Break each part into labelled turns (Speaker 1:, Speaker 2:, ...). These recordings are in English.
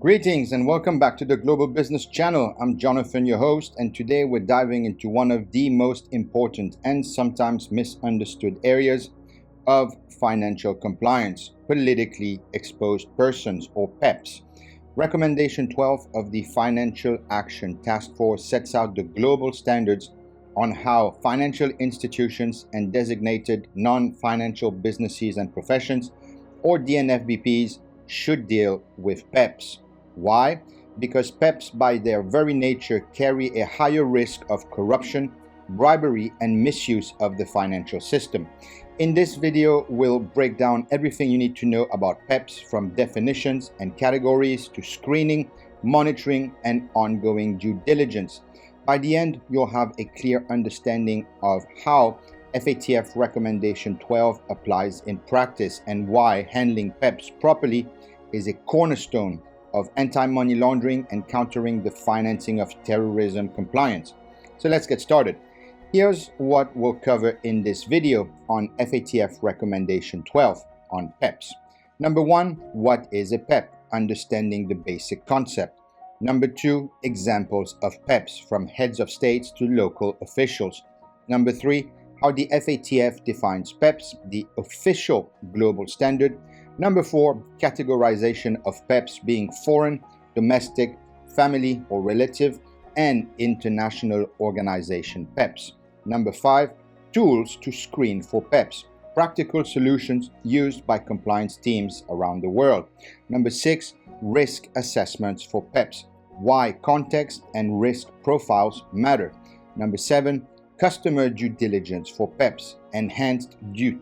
Speaker 1: Greetings and welcome back to the Global Business Channel. I'm Jonathan, your host, and today we're diving into one of the most important and sometimes misunderstood areas of financial compliance: politically exposed persons, or PEPs. Recommendation 12 of the Financial Action Task Force sets out the global standards on how financial institutions and designated non-financial businesses and professions, or DNFBPs, should deal with PEPs. Why? Because PEPs by their very nature carry a higher risk of corruption, bribery, and misuse of the financial system. In this video, we'll break down everything you need to know about PEPs, from definitions and categories to screening, monitoring, and ongoing due diligence. By the end, you'll have a clear understanding of how FATF Recommendation 12 applies in practice and why handling PEPs properly is a cornerstone of anti-money laundering and countering the financing of terrorism compliance. So let's get started. Here's what we'll cover in this video on FATF Recommendation 12 on PEPs. Number 1, what is a PEP? Understanding the basic concept. Number 2, examples of PEPs from heads of states to local officials. Number 3, how the FATF defines PEPs, the official global standard. Number 4, categorization of PEPs being foreign, domestic, family or relative, and international organization PEPs. Number 5, tools to screen for PEPs, practical solutions used by compliance teams around the world. Number 6, risk assessments for PEPs, why context and risk profiles matter. Number 7, customer due diligence for PEPs, enhanced due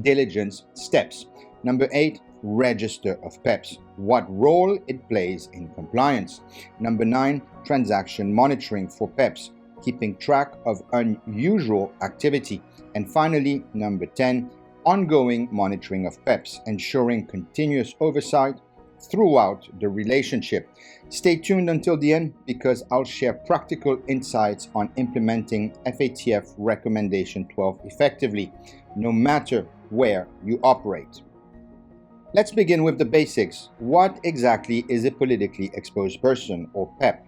Speaker 1: diligence steps. Number 8, register of PEPs, what role it plays in compliance. Number 9, transaction monitoring for PEPs, keeping track of unusual activity. And finally, number 10, ongoing monitoring of PEPs, ensuring continuous oversight throughout the relationship. Stay tuned until the end because I'll share practical insights on implementing FATF Recommendation 12 effectively, no matter where you operate. Let's begin with the basics. What exactly is a politically exposed person, or PEP?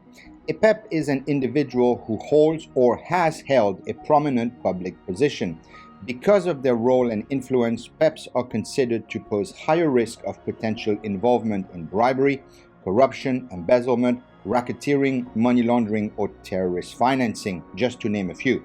Speaker 1: A PEP is an individual who holds or has held a prominent public position. Because of their role and influence, PEPs are considered to pose higher risk of potential involvement in bribery, corruption, embezzlement, racketeering, money laundering, or terrorist financing, just to name a few.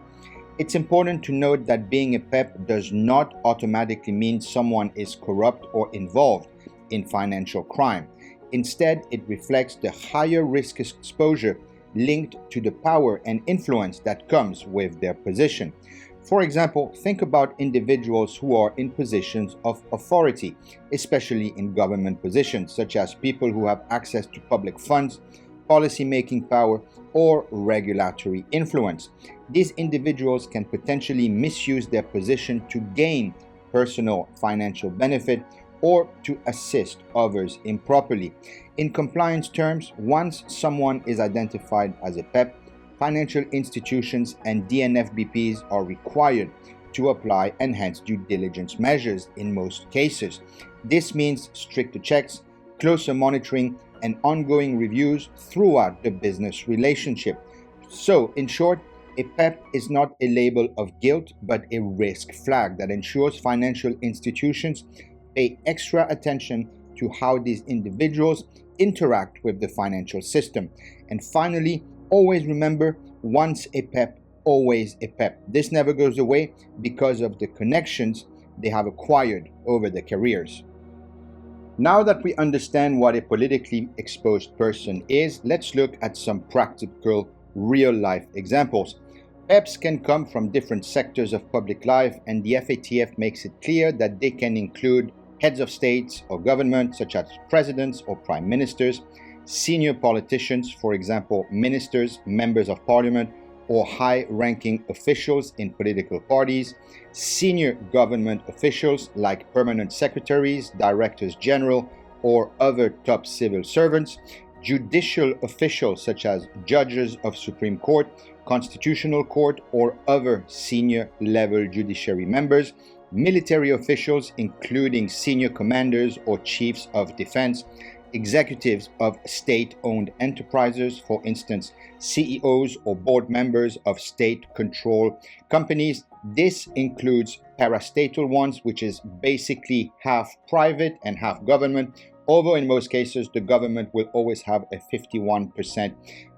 Speaker 1: It's important to note that being a PEP does not automatically mean someone is corrupt or involved in financial crime. Instead, it reflects the higher risk exposure linked to the power and influence that comes with their position. For example, think about individuals who are in positions of authority, especially in government positions, such as people who have access to public funds, policy-making power, or regulatory influence. These individuals can potentially misuse their position to gain personal financial benefit or to assist others improperly. In compliance terms, once someone is identified as a PEP, financial institutions and DNFBPs are required to apply enhanced due diligence measures in most cases. This means stricter checks, closer monitoring, and ongoing reviews throughout the business relationship. So, in short, a PEP is not a label of guilt, but a risk flag that ensures financial institutions pay extra attention to how these individuals interact with the financial system. And finally, always remember, once a PEP, always a PEP. This never goes away because of the connections they have acquired over their careers. Now that we understand what a politically exposed person is, let's look at some practical, real-life examples. PEPs can come from different sectors of public life, and the FATF makes it clear that they can include heads of states or government, such as presidents or prime ministers, senior politicians, for example, ministers, members of parliament, or high-ranking officials in political parties, senior government officials like permanent secretaries, directors general, or other top civil servants, judicial officials such as judges of Supreme Court, Constitutional Court, or other senior-level judiciary members, military officials including senior commanders or chiefs of defense, executives of state-owned enterprises, for instance, CEOs or board members of state-controlled companies. This includes parastatal ones, which is basically half private and half government, although in most cases the government will always have a 51%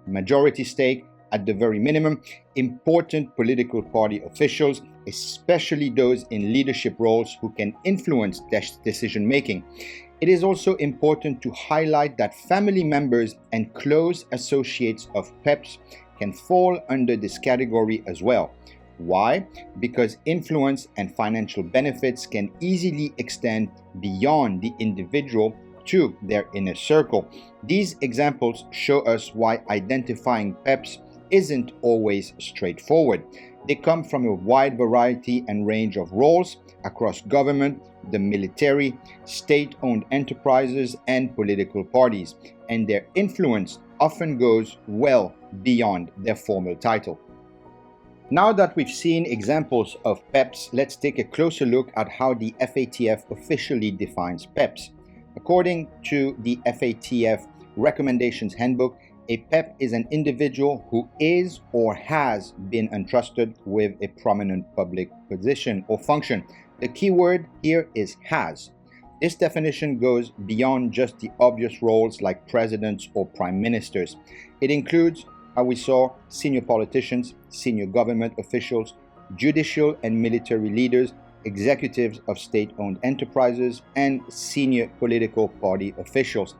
Speaker 1: majority stake. At the very minimum, important political party officials, especially those in leadership roles who can influence decision making. It is also important to highlight that family members and close associates of PEPs can fall under this category as well. Why? Because influence and financial benefits can easily extend beyond the individual to their inner circle. These examples show us why identifying PEPs isn't always straightforward. They come from a wide variety and range of roles across government, the military, state-owned enterprises, and political parties, and their influence often goes well beyond their formal title. Now that we've seen examples of PEPs, let's take a closer look at how the FATF officially defines PEPs. According to the FATF Recommendations Handbook, a PEP is an individual who is or has been entrusted with a prominent public position or function. The key word here is has. This definition goes beyond just the obvious roles like presidents or prime ministers. It includes, how we saw, senior politicians, senior government officials, judicial and military leaders, executives of state-owned enterprises, and senior political party officials.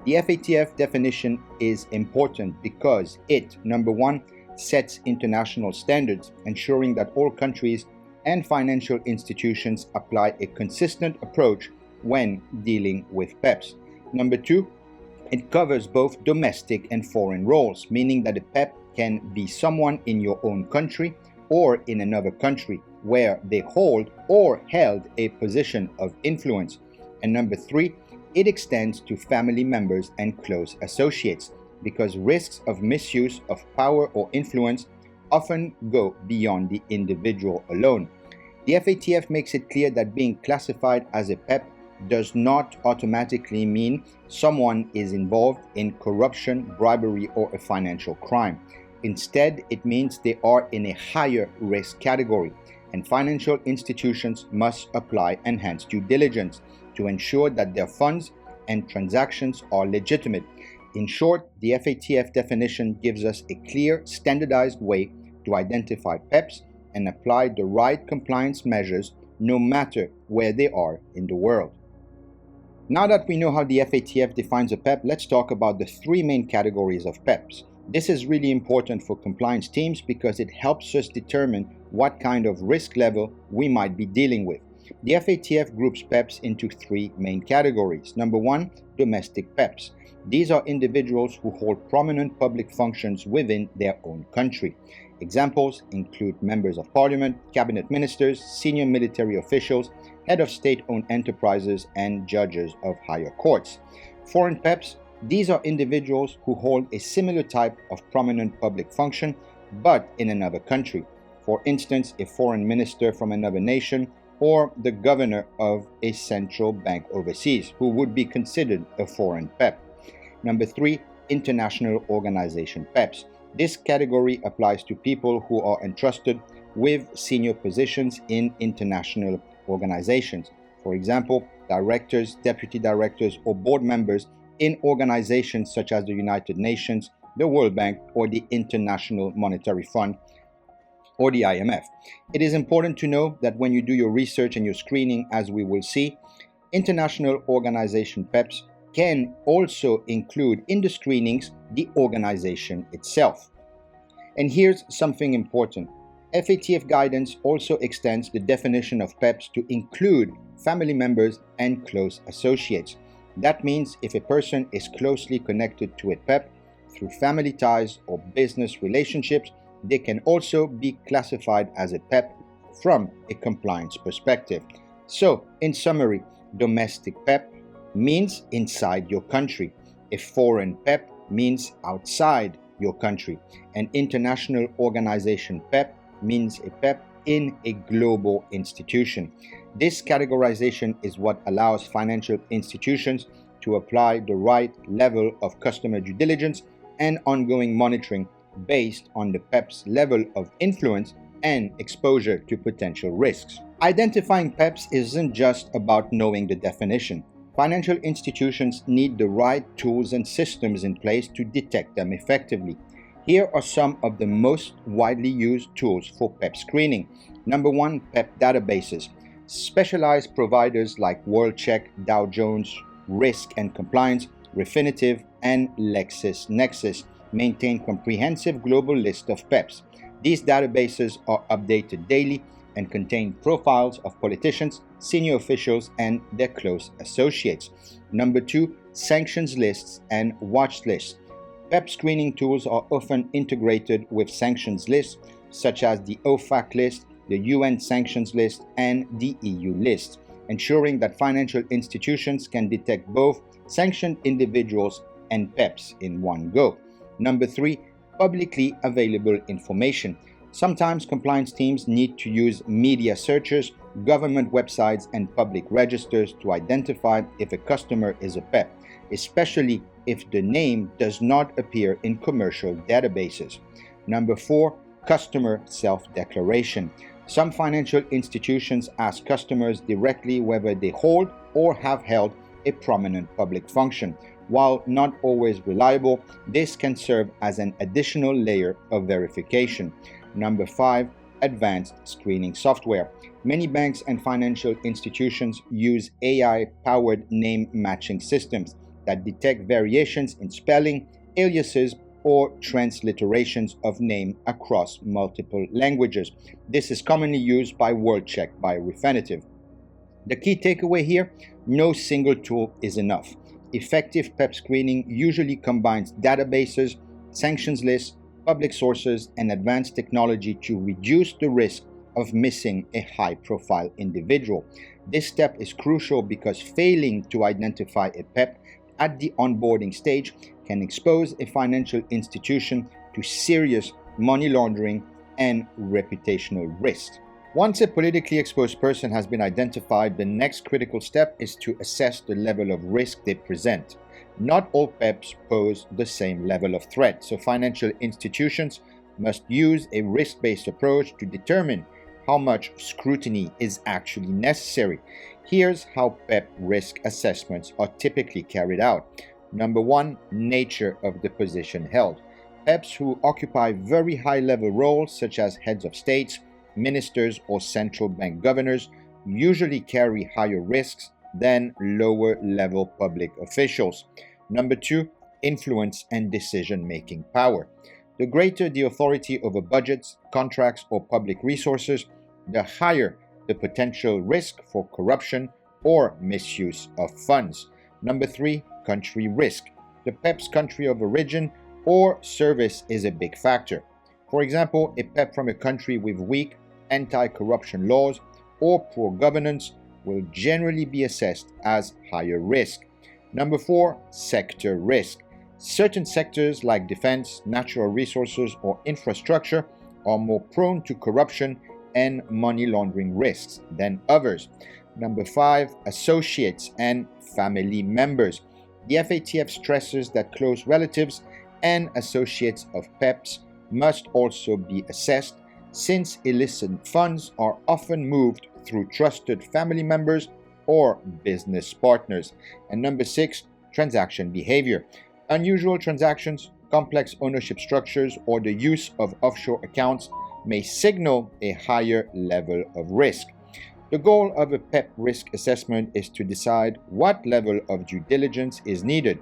Speaker 1: The FATF definition is important because it, number one, sets international standards, ensuring that all countries and financial institutions apply a consistent approach when dealing with PEPs. Number two, it covers both domestic and foreign roles, meaning that a PEP can be someone in your own country or in another country where they hold or held a position of influence. And number three, it extends to family members and close associates because risks of misuse of power or influence often go beyond the individual alone. The FATF makes it clear that being classified as a PEP does not automatically mean someone is involved in corruption, bribery, or a financial crime. Instead, it means they are in a higher risk category, and financial institutions must apply enhanced due diligence to ensure that their funds and transactions are legitimate. In short, the FATF definition gives us a clear, standardized way to identify PEPs and apply the right compliance measures no matter where they are in the world. Now that we know how the FATF defines a PEP, let's talk about the three main categories of PEPs. This is really important for compliance teams because it helps us determine what kind of risk level we might be dealing with. The FATF groups PEPs into three main categories. Number one, domestic PEPs. These are individuals who hold prominent public functions within their own country. Examples include members of parliament, cabinet ministers, senior military officials, head of state-owned enterprises, and judges of higher courts. Foreign PEPs. These are individuals who hold a similar type of prominent public function, but in another country. For instance, a foreign minister from another nation, or the governor of a central bank overseas, who would be considered a foreign PEP. Number three, international organization PEPs. This category applies to people who are entrusted with senior positions in international organizations. For example, directors, deputy directors, or board members in organizations such as the United Nations, the World Bank, or the International Monetary Fund, or the IMF. It is important to know that when you do your research and your screening, as we will see, international organization PEPs can also include in the screenings the organization itself. And here's something important. FATF guidance also extends the definition of PEPs to include family members and close associates. That means if a person is closely connected to a PEP through family ties or business relationships, they can also be classified as a PEP from a compliance perspective. So, in summary, domestic PEP means inside your country. A foreign PEP means outside your country. An international organization PEP means a PEP in a global institution. This categorization is what allows financial institutions to apply the right level of customer due diligence and ongoing monitoring based on the PEP's level of influence and exposure to potential risks. Identifying PEPs isn't just about knowing the definition. Financial institutions need the right tools and systems in place to detect them effectively. Here are some of the most widely used tools for PEP screening. Number one, PEP databases. Specialized providers like WorldCheck, Dow Jones, Risk and Compliance, Refinitiv, and LexisNexis maintain comprehensive global list of PEPs. These databases are updated daily and contain profiles of politicians, senior officials, and their close associates. Number two, sanctions lists and watch lists. PEP screening tools are often integrated with sanctions lists such as the OFAC list, the UN sanctions list, and the EU list, ensuring that financial institutions can detect both sanctioned individuals and PEPs in one go. Number three, publicly available information. Sometimes compliance teams need to use media searches, government websites, and public registers to identify if a customer is a PEP, especially if the name does not appear in commercial databases. Number four, customer self-declaration. Some financial institutions ask customers directly whether they hold or have held a prominent public function. While not always reliable, this can serve as an additional layer of verification. Number five, advanced screening software. Many banks and financial institutions use AI-powered name matching systems that detect variations in spelling, aliases, or transliterations of name across multiple languages. This is commonly used by WorldCheck by Refinitiv. The key takeaway here, no single tool is enough. Effective PEP screening usually combines databases, sanctions lists, public sources, and advanced technology to reduce the risk of missing a high-profile individual. This step is crucial because failing to identify a PEP at the onboarding stage can expose a financial institution to serious money laundering and reputational risks. Once a politically exposed person has been identified, the next critical step is to assess the level of risk they present. Not all PEPs pose the same level of threat, so financial institutions must use a risk-based approach to determine how much scrutiny is actually necessary. Here's how PEP risk assessments are typically carried out. Number one, nature of the position held. PEPs who occupy very high-level roles, such as heads of states, ministers, or central bank governors, usually carry higher risks than lower-level public officials. Number two, influence and decision-making power. The greater the authority over budgets, contracts, or public resources, the higher the potential risk for corruption or misuse of funds. Number three, country risk. The PEP's country of origin or service is a big factor. For example, a PEP from a country with weak anti-corruption laws or poor governance will generally be assessed as higher risk. Number four, sector risk. Certain sectors like defense, natural resources, or infrastructure are more prone to corruption and money laundering risks than others. Number five, associates and family members. The FATF stresses that close relatives and associates of PEPs must also be assessed, since illicit funds are often moved through trusted family members or business partners. And number six, transaction behavior. Unusual transactions, complex ownership structures, or the use of offshore accounts may signal a higher level of risk. The goal of a PEP risk assessment is to decide what level of due diligence is needed.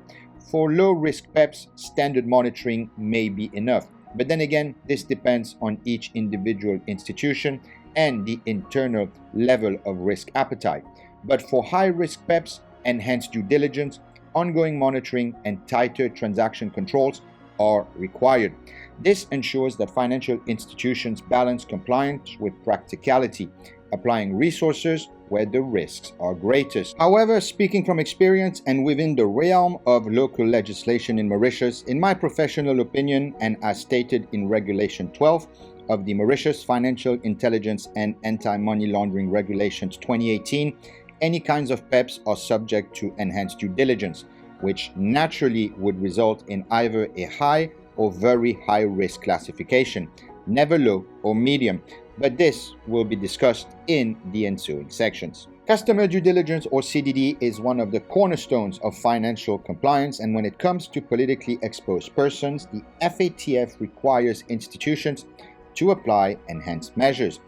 Speaker 1: For low-risk PEPs, standard monitoring may be enough. But then again, this depends on each individual institution and the internal level of risk appetite. But for high-risk PEPs, enhanced due diligence, ongoing monitoring, and tighter transaction controls are required. This ensures that financial institutions balance compliance with practicality, applying resources where the risks are greatest. However, speaking from experience and within the realm of local legislation in Mauritius, in my professional opinion, and as stated in Regulation 12 of the Mauritius Financial Intelligence and Anti-Money Laundering Regulations 2018, Any kinds of PEPs are subject to enhanced due diligence, which naturally would result in either a high or very high risk classification, never low or medium, but this will be discussed in the ensuing sections. Customer due diligence, or CDD, is one of the cornerstones of financial compliance, and when it comes to politically exposed persons, the FATF requires institutions to apply enhanced measures.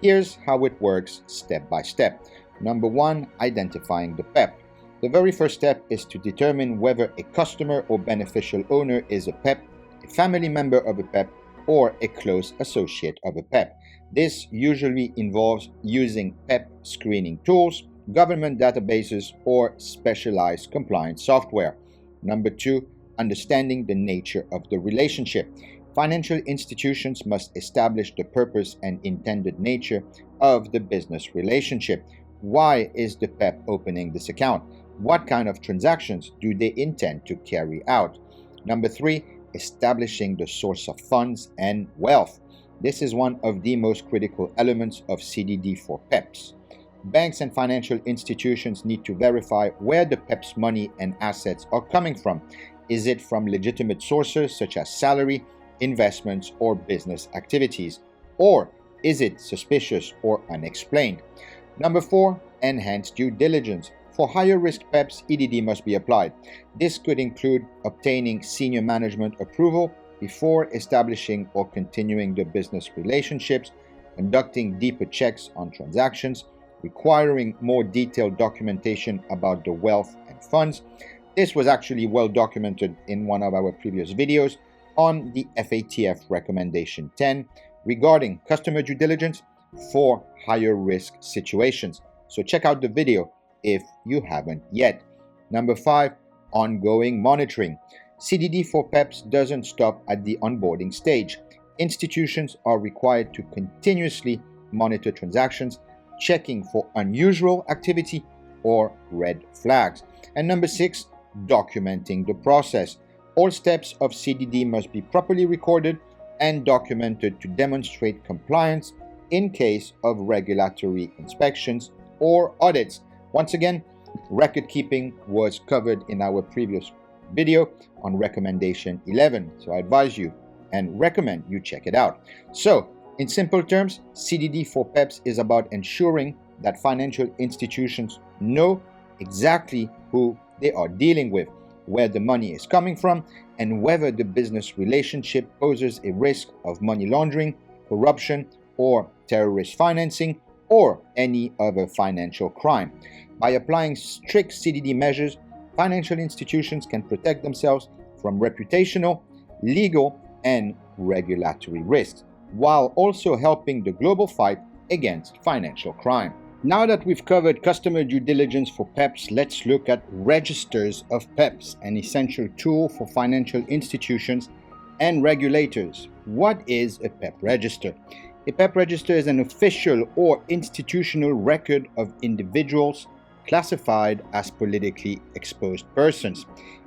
Speaker 1: Here's how it works step by step. Number one, identifying the PEP. The very first step is to determine whether a customer or beneficial owner is a PEP, a family member of a PEP, or a close associate of a PEP. This usually involves using PEP screening tools, government databases, or specialized compliance software. Number two, understanding the nature of the relationship. Financial institutions must establish the purpose and intended nature of the business relationship. Why is the PEP opening this account? What kind of transactions do they intend to carry out? Number three, establishing the source of funds and wealth. This is one of the most critical elements of CDD for PEPs. Banks and financial institutions need to verify where the PEP's money and assets are coming from. Is it from legitimate sources such as salary, investments, or business activities? Or is it suspicious or unexplained? Number four, enhanced due diligence. For higher risk PEPs, EDD must be applied. This could include obtaining senior management approval before establishing or continuing the business relationships, conducting deeper checks on transactions, requiring more detailed documentation about the wealth and funds. This was actually well documented in one of our previous videos on the FATF Recommendation 10 regarding customer due diligence for higher risk situations. So check out the video if you haven't yet. Number five, ongoing monitoring. CDD for PEPs doesn't stop at the onboarding stage. Institutions are required to continuously monitor transactions, checking for unusual activity or red flags. And number six, documenting the process. All steps of CDD must be properly recorded and documented to demonstrate compliance in case of regulatory inspections or audits. Once again, record keeping was covered in our previous video on Recommendation 11, so I advise you and recommend you check it out. So, in simple terms, CDD for PEPs is about ensuring that financial institutions know exactly who they are dealing with, where the money is coming from, and whether the business relationship poses a risk of money laundering, corruption, or terrorist financing, or any other financial crime. By applying strict CDD measures, financial institutions can protect themselves from reputational, legal, and regulatory risks, while also helping the global fight against financial crime. Now that we've covered customer due diligence for PEPs, let's look at registers of PEPs, an essential tool for financial institutions and regulators. What is a PEP register? A PEP register is an official or institutional record of individuals classified as politically exposed persons.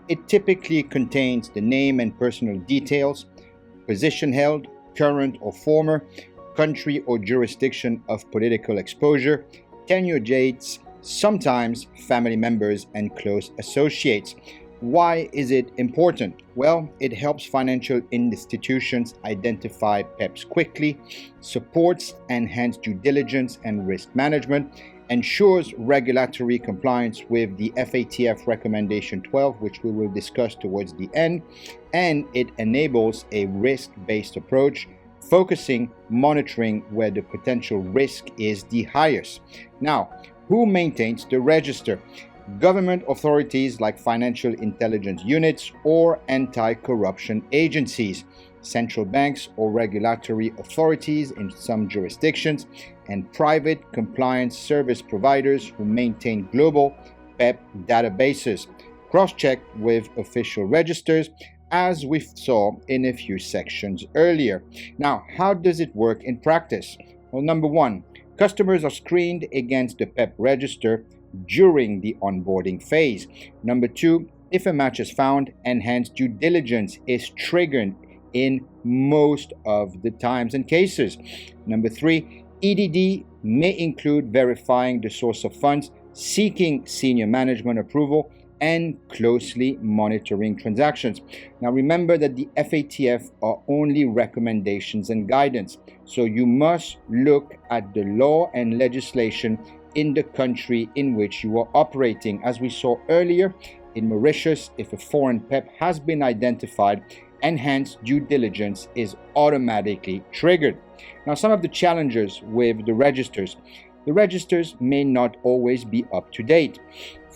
Speaker 1: It typically contains the name and personal details, position held, current or former, country or jurisdiction of political exposure, tenure dates, sometimes family members and close associates. Why is it important? Well, it helps financial institutions identify PEPs quickly, supports enhanced due diligence and risk management, ensures regulatory compliance with the FATF Recommendation 12, which we will discuss towards the end, and it enables a risk-based approach, focusing monitoring where the potential risk is the highest. Now, who maintains the register? Government authorities like financial intelligence units or anti-corruption agencies, central banks or regulatory authorities in some jurisdictions, and private compliance service providers who maintain global PEP databases, cross-checked with official registers, as we saw in a few sections earlier. Now, how does it work in practice? Well, number one, customers are screened against the PEP register during the onboarding phase. Number two, if a match is found, enhanced due diligence is triggered in most of the times and cases. Number three, EDD may include verifying the source of funds seeking senior management approval, and closely monitoring transactions. Now remember that the FATF are only recommendations and guidance, so you must look at the law and legislation in the country in which you are operating. As we saw earlier, in Mauritius, if a foreign PEP has been identified, enhanced due diligence is automatically triggered. Now, some of the challenges with the registers may not always be up to date.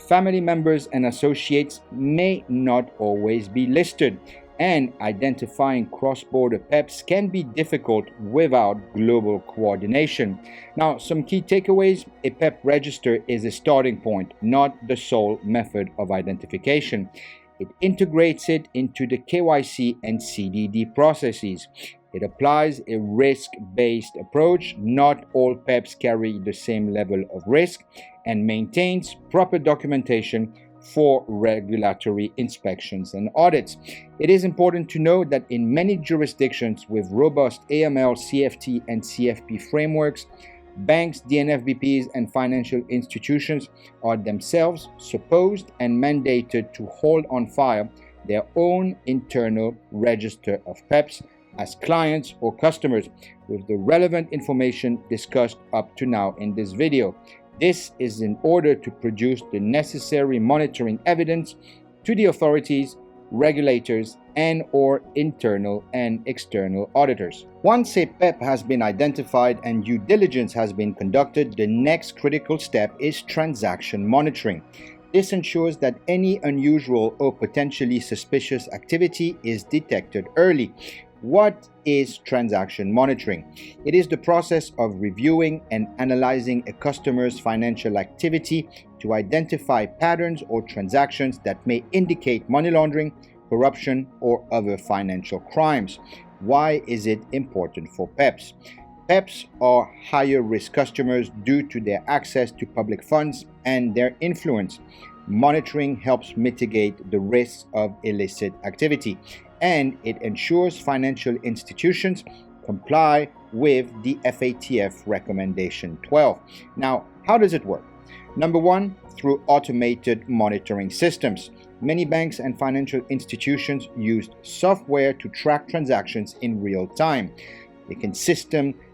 Speaker 1: Family members and associates may not always be listed, and identifying cross-border PEPs can be difficult without global coordination. Now, some key takeaways: a PEP register is a starting point, not the sole method of identification. It integrates it into the KYC and CDD processes. It applies a risk-based approach. Not all PEPs carry the same level of risk, and maintains proper documentation for regulatory inspections and audits. It is important to note that in many jurisdictions with robust AML, CFT, and CFP frameworks, banks, DNFBPs, and financial institutions are themselves supposed and mandated to hold on file their own internal register of PEPs as clients or customers with the relevant information discussed up to now in this video. This is in order to produce the necessary monitoring evidence to the authorities, regulators, and/or internal and external auditors. Once a PEP has been identified and due diligence has been conducted, the next critical step is transaction monitoring. This ensures that any unusual or potentially suspicious activity is detected early. What is transaction monitoring? It is the process of reviewing and analyzing a customer's financial activity to identify patterns or transactions that may indicate money laundering, corruption, or other financial crimes. Why is it important for PEPs? PEPs are higher risk customers due to their access to public funds and their influence. Monitoring helps mitigate the risks of illicit activity, and it ensures financial institutions comply with the FATF Recommendation 12. Now, how does it work? Number one, through automated monitoring systems. Many banks and financial institutions use software to track transactions in real time. They can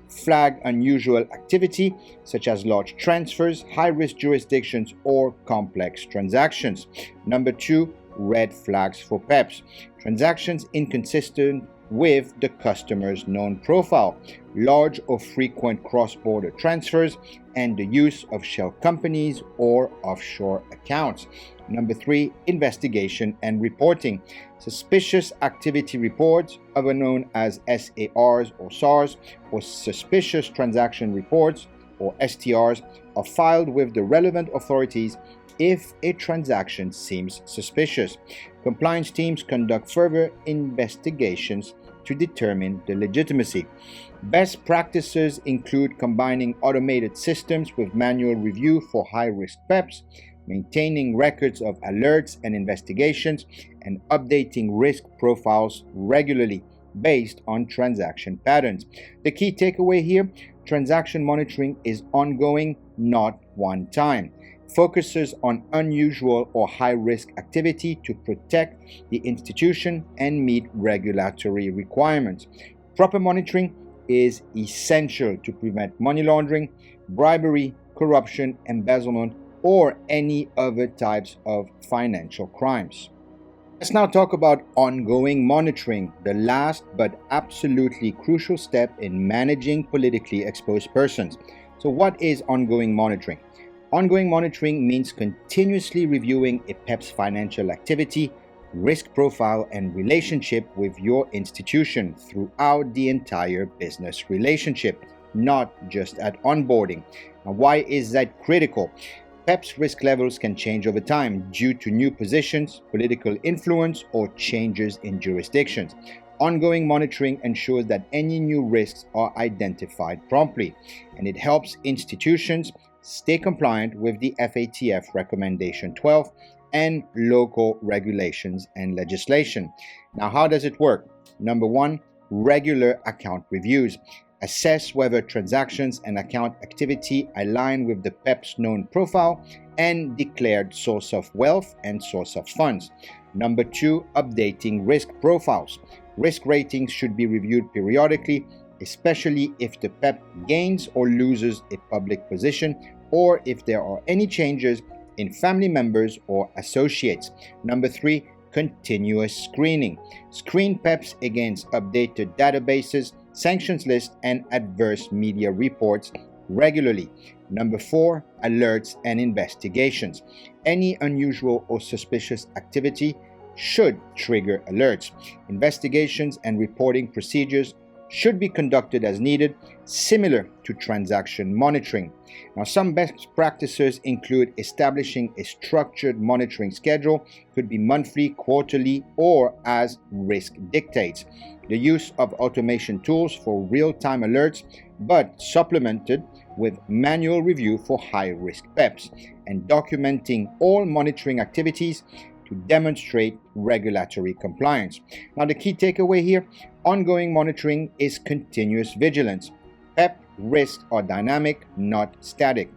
Speaker 1: flag unusual activity, such as large transfers, high-risk jurisdictions, or complex transactions. Number two, red flags for PEPs. Transactions inconsistent with the customer's known profile, large or frequent cross-border transfers, and the use of shell companies or offshore accounts. Number three, investigation and reporting. Suspicious activity reports, otherwise known as SARs or SARs, or suspicious transaction reports or STRs, are filed with the relevant authorities if a transaction seems suspicious. Compliance teams conduct further investigations to determine the legitimacy. Best practices include combining automated systems with manual review for high-risk PEPs, maintaining records of alerts and investigations, and updating risk profiles regularly based on transaction patterns. The key takeaway here: transaction monitoring is ongoing, not one time. Focuses on unusual or high-risk activity to protect the institution and meet regulatory requirements. Proper monitoring is essential to prevent money laundering, bribery, corruption, embezzlement, or any other types of financial crimes. Let's now talk about ongoing monitoring, the last but absolutely crucial step in managing politically exposed persons. So what is ongoing monitoring? Ongoing monitoring means continuously reviewing a PEP's financial activity, risk profile, and relationship with your institution throughout the entire business relationship, not just at onboarding. Now, why is that critical? PEP's risk levels can change over time due to new positions, political influence, or changes in jurisdictions. Ongoing monitoring ensures that any new risks are identified promptly, and it helps institutions stay compliant with the FATF Recommendation 12 and local regulations and legislation. Now, how does it work? Number one, regular account reviews. Assess whether transactions and account activity align with the PEP's known profile and declared source of wealth and source of funds. Number 2, updating risk profiles. Risk ratings should be reviewed periodically, especially if the PEP gains or loses a public position or if there are any changes in family members or associates. Number 3, continuous screening. Screen PEPs against updated databases, sanctions lists, and adverse media reports regularly. Number 4, alerts and investigations. Any unusual or suspicious activity should trigger alerts. Investigations and reporting procedures should be conducted as needed, similar to transaction monitoring. Now, some best practices include establishing a structured monitoring schedule, could be monthly, quarterly, or as risk dictates. The use of automation tools for real-time alerts, but supplemented with manual review for high-risk PEPs, and documenting all monitoring activities to demonstrate regulatory compliance. Now, the key takeaway here, ongoing monitoring is continuous vigilance. PEP risks are dynamic, not static.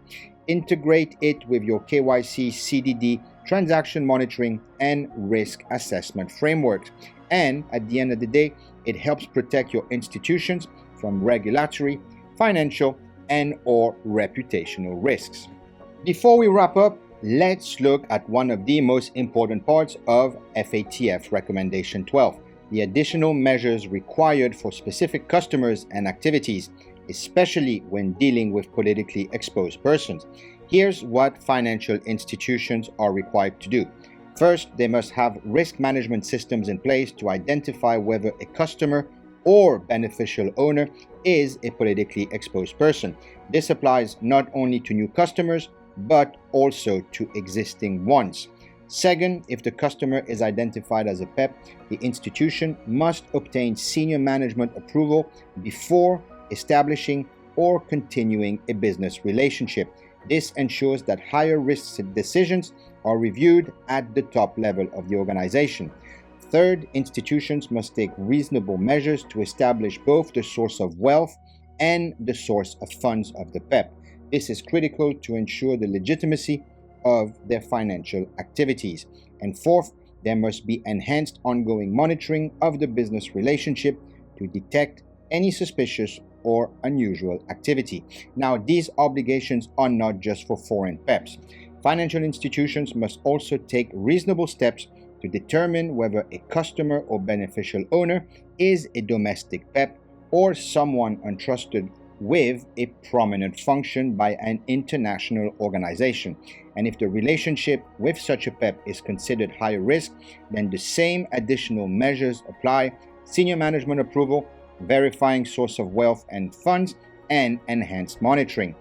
Speaker 1: Integrate it with your KYC, CDD, transaction monitoring, and risk assessment frameworks. And at the end of the day, it helps protect your institutions from regulatory, financial, and/or reputational risks. Before we wrap up, let's look at one of the most important parts of FATF Recommendation 12, the additional measures required for specific customers and activities, especially when dealing with politically exposed persons. Here's what financial institutions are required to do. First, they must have risk management systems in place to identify whether a customer or beneficial owner is a politically exposed person. This applies not only to new customers, but also to existing ones. Second, if the customer is identified as a PEP, the institution must obtain senior management approval before establishing or continuing a business relationship. This ensures that higher risk decisions are reviewed at the top level of the organization. Third, institutions must take reasonable measures to establish both the source of wealth and the source of funds of the PEP. This is critical to ensure the legitimacy of their financial activities. And fourth, there must be enhanced ongoing monitoring of the business relationship to detect any suspicious or unusual activity. Now, these obligations are not just for foreign PEPs. Financial institutions must also take reasonable steps to determine whether a customer or beneficial owner is a domestic PEP or someone entrusted with a prominent function by an international organization. And if the relationship with such a PEP is considered higher risk, then the same additional measures apply: senior management approval, verifying source of wealth and funds, and enhanced monitoring.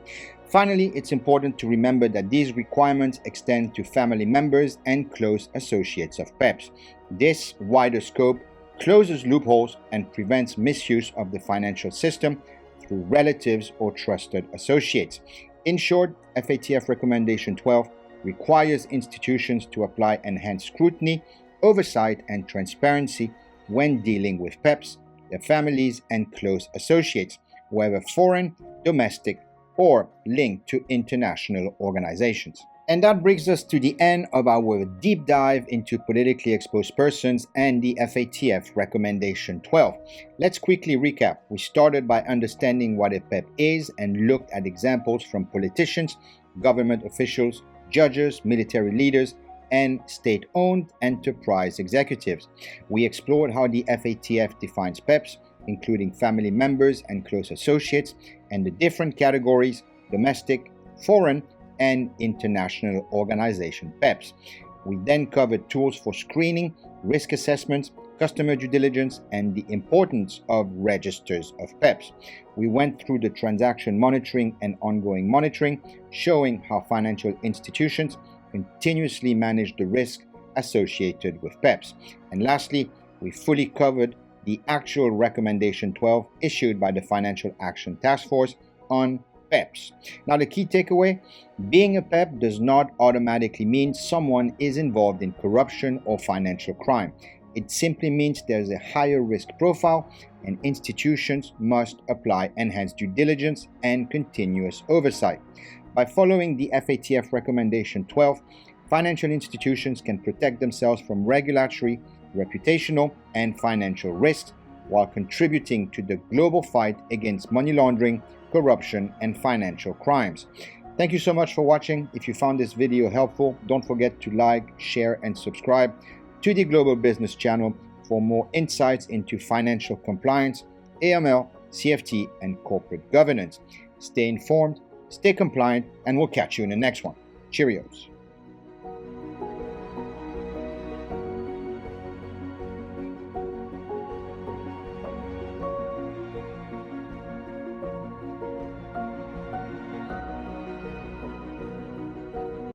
Speaker 1: Finally, it's important to remember that these requirements extend to family members and close associates of PEPs. This wider scope closes loopholes and prevents misuse of the financial system through relatives or trusted associates. In short, FATF Recommendation 12 requires institutions to apply enhanced scrutiny, oversight, and transparency when dealing with PEPs, their families, and close associates, whether foreign, domestic, or linked to international organizations. And that brings us to the end of our deep dive into politically exposed persons and the FATF Recommendation 12. Let's quickly recap. We started by understanding what a PEP is and looked at examples from politicians, government officials, judges, military leaders, and state-owned enterprise executives. We explored how the FATF defines PEPs, including family members and close associates, and the different categories: domestic, foreign, and international organization PEPs. We then covered tools for screening, risk assessments, customer due diligence, and the importance of registers of PEPs. We went through the transaction monitoring and ongoing monitoring, showing how financial institutions continuously manage the risk associated with PEPs. And lastly, we fully covered the actual Recommendation 12 issued by the Financial Action Task Force on PEPs. Now, the key takeaway: being a PEP does not automatically mean someone is involved in corruption or financial crime. It simply means there's a higher risk profile and institutions must apply enhanced due diligence and continuous oversight. By following the FATF Recommendation 12, financial institutions can protect themselves from regulatory, reputational, and financial risks while contributing to the global fight against money laundering, corruption, and financial crimes. Thank you so much for watching. If you found this video helpful, don't forget to like, share, and subscribe to the Global Business Channel for more insights into financial compliance, AML, CFT, and corporate governance. Stay informed, stay compliant, and we'll catch you in the next one. Cheerios.